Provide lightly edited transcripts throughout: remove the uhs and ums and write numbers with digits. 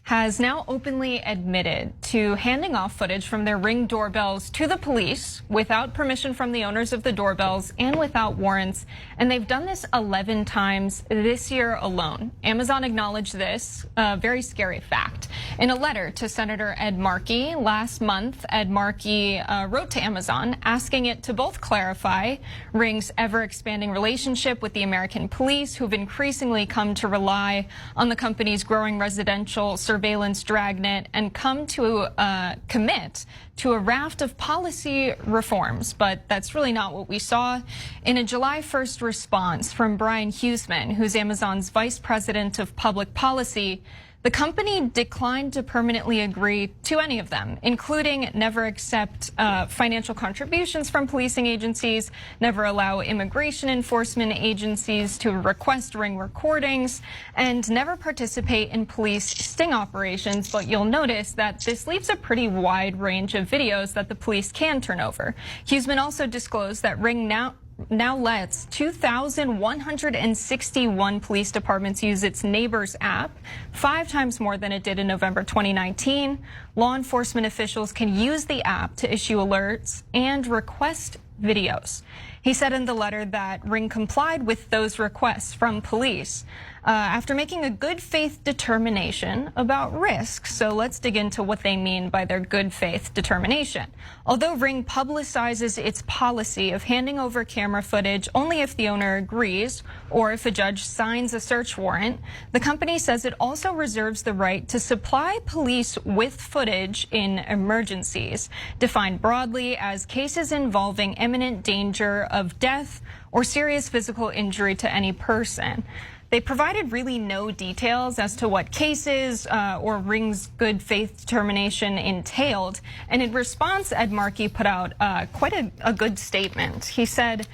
has now openly admitted to handing off footage from their Ring doorbells to the police without permission from the owners of the doorbells and without warrants. And they've done this 11 times this year alone. Amazon acknowledged this very scary fact. In a letter to Senator Ed Markey last month, Ed Markey wrote to Amazon asking it to both clarify Ring's ever-expanding relationship with the American police, who've increasingly come to rely on the company's growing residential surveillance dragnet, and come to commit to a raft of policy reforms. But that's really not what we saw. In a July 1st response from Brian Huseman, who's Amazon's vice president of public policy, the company declined to permanently agree to any of them, including never accept financial contributions from policing agencies, never allow immigration enforcement agencies to request Ring recordings, and never participate in police sting operations. But you'll notice that this leaves a pretty wide range of videos that the police can turn over. Huseman also disclosed that Ring now lets 2,161 police departments use its Neighbors app, 5 times more than it did in November 2019. Law enforcement officials can use the app to issue alerts and request videos. He said in the letter that Ring complied with those requests from police after making a good faith determination about risk. So let's dig into what they mean by their good faith determination. Although Ring publicizes its policy of handing over camera footage only if the owner agrees or if a judge signs a search warrant, the company says it also reserves the right to supply police with footage in emergencies, defined broadly as cases involving imminent danger of death or serious physical injury to any person. They provided really no details as to what cases or Ring's good faith determination entailed. And in response, Ed Markey put out quite a good statement. He said,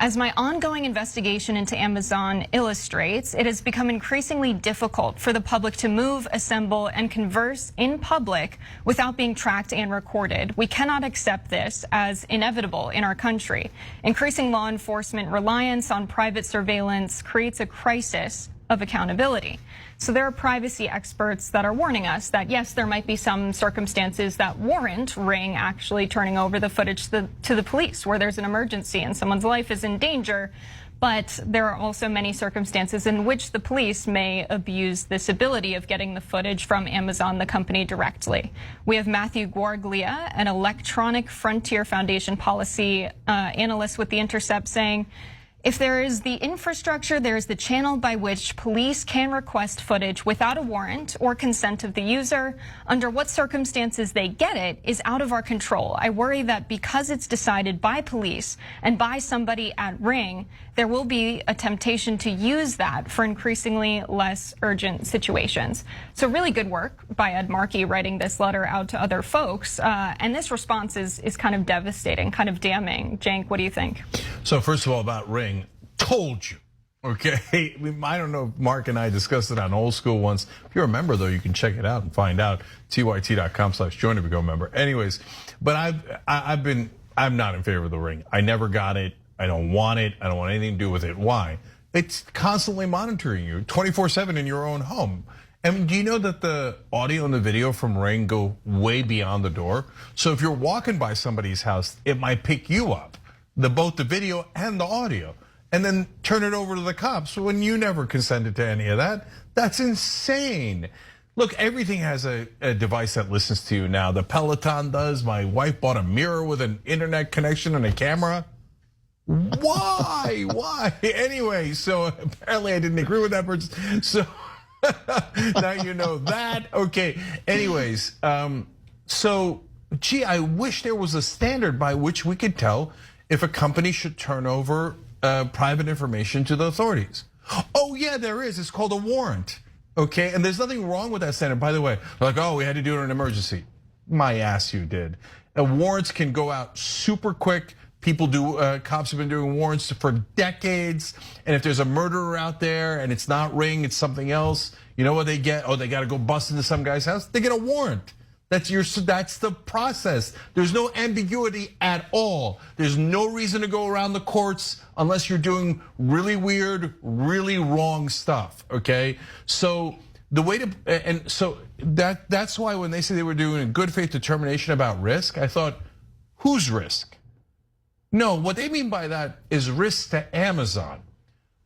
"As my ongoing investigation into Amazon illustrates, it has become increasingly difficult for the public to move, assemble, and converse in public without being tracked and recorded. We cannot accept this as inevitable in our country. Increasing law enforcement reliance on private surveillance creates a crisis of accountability." So there are privacy experts that are warning us that, yes, there might be some circumstances that warrant Ring actually turning over the footage to the police where there's an emergency and someone's life is in danger. But there are also many circumstances in which the police may abuse this ability of getting the footage from Amazon, the company, directly. We have Matthew Guarglia, an Electronic Frontier Foundation policy analyst with The Intercept, saying, "If there is the infrastructure, there is the channel by which police can request footage without a warrant or consent of the user. Under what circumstances they get it is out of our control. I worry that because it's decided by police and by somebody at Ring, there will be a temptation to use that for increasingly less urgent situations." So really good work by Ed Markey writing this letter out to other folks. And this response is kind of devastating, kind of damning. Cenk, what do you think? So first of all, about Ring, told you, okay? I don't know if Mark and I discussed it on Old School once. If you remember, though, you can check it out and find out. tyt.com/join if you go member. Anyways, but I'm not in favor of the Ring. I never got it. I don't want it. I don't want anything to do with it. Why? It's constantly monitoring you 24/7 in your own home. And do you know that the audio and the video from Ring go way beyond the door? So if you're walking by somebody's house, it might pick you up, both the video and the audio, and then turn it over to the cops when you never consented to any of that. That's insane. Look, everything has a device that listens to you now. The Peloton does. My wife bought a mirror with an internet connection and a camera. Why? Why? Anyway, so apparently I didn't agree with that person. So now you know that. Okay. Anyways, so gee, I wish there was a standard by which we could tell if a company should turn over private information to the authorities. Oh yeah, there is. It's called a warrant. Okay, and there's nothing wrong with that standard. By the way, like, oh, we had to do it in an emergency. My ass, you did. Warrants can go out super quick. People cops have been doing warrants for decades. And if there's a murderer out there and it's not Ring, it's something else, you know what they get? Oh, they got to go bust into some guy's house. They get a warrant. That's the process. There's no ambiguity at all. There's no reason to go around the courts unless you're doing really weird, really wrong stuff, okay? So the way to, and so that's why when they say they were doing a good faith determination about risk, I thought, whose risk? No, what they mean by that is risk to Amazon.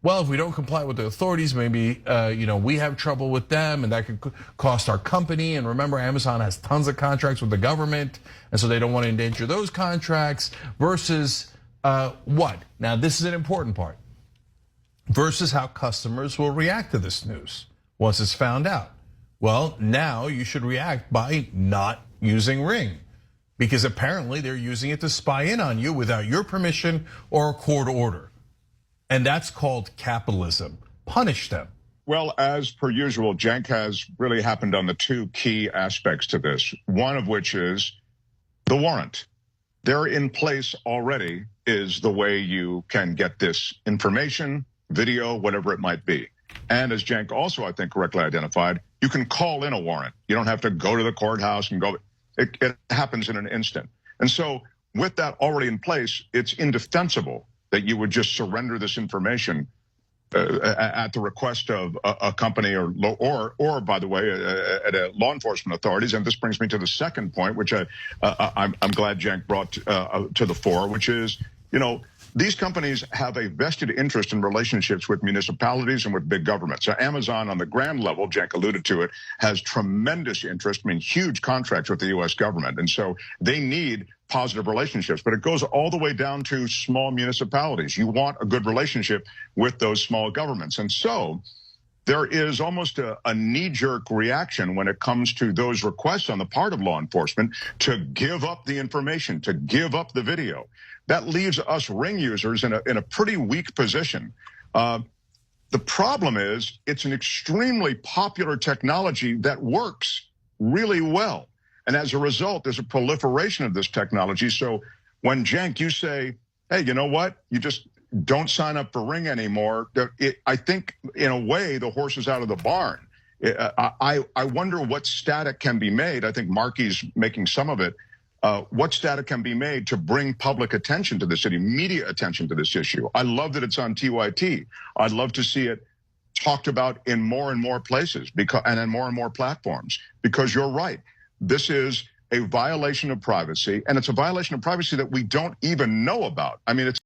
Well, if we don't comply with the authorities, maybe we have trouble with them, and that could cost our company. And remember, Amazon has tons of contracts with the government, and so they don't want to endanger those contracts. Versus what? Now, this is an important part. Versus how customers will react to this news once it's found out. Well, now you should react by not using Ring, because apparently they're using it to spy in on you without your permission or a court order. And that's called capitalism. Punish them. Well, as per usual, Cenk has really happened on the two key aspects to this, one of which is the warrant. They're in place already is the way you can get this information, video, whatever it might be. And as Cenk also, I think, correctly identified, you can call in a warrant. You don't have to go to the courthouse and go. It happens in an instant. And so with that already in place, it's indefensible that you would just surrender this information at the request of a company or by the way, at law enforcement authorities. And this brings me to the second point, which I'm glad Cenk brought to the fore, which is, these companies have a vested interest in relationships with municipalities and with big government. So Amazon on the grand level, Cenk alluded to it, has tremendous interest, huge contracts with the US government. And so they need positive relationships, but it goes all the way down to small municipalities. You want a good relationship with those small governments. And so there is almost a knee-jerk reaction when it comes to those requests on the part of law enforcement to give up the information, to give up the video. That leaves us Ring users in a pretty weak position. The problem is it's an extremely popular technology that works really well. And as a result, there's a proliferation of this technology. So when, Cenk, you say, hey, you know what? You just don't sign up for Ring anymore. I think, in a way, the horse is out of the barn. I wonder what static can be made. I think Markey's making some of it. What static can be made to bring public attention to this city, media attention to this issue? I love that it's on TYT. I'd love to see it talked about in more and more places and on more and more platforms, because you're right. This is a violation of privacy, and it's a violation of privacy that we don't even know about. It's